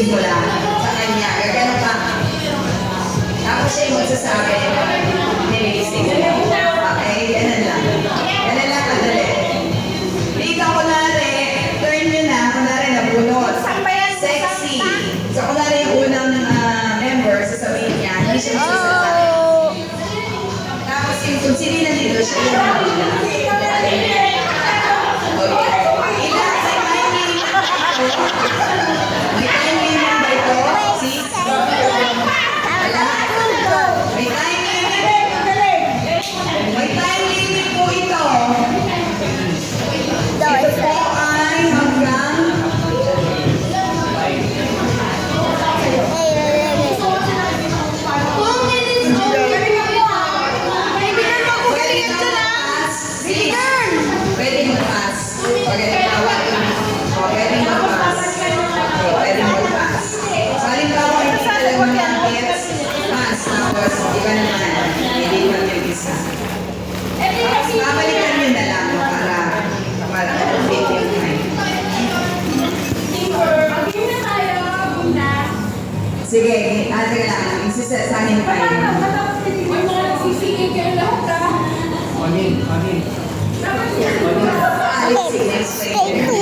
lilinisin ko lang sa kanya. Gagano pa. Tapos siya yung magsasabi, nililisin ko lang. Okay, ganun lang. Ganun lang kadali. Dito, kunwari, turn nyo na, kunwari nabunot. Sexy. So, kunwari yung unang member, sasabihin niya, hindi siya magsasabi. Tapos yung kung sino na dito, siya yung nabila. May time limit ba ito? Sis? Wala? May time limit? May time limit po ito. Ito po ay hanggang 2 minutes only. Pwede na mag-pass. Sis, pwede mag-pass. Pwede mag-pass. Pwede mag-pass. Pwede mag-pass. So, halimbawa, hindi talaga mag-gets, pass. Tapos, iba naman, hindi man yung isa. Tapos, babalikan nyo na lang para complete yung time. Sige, ate ka lang. Isa sa akin pa yun. Amin. Alex, sige, next question.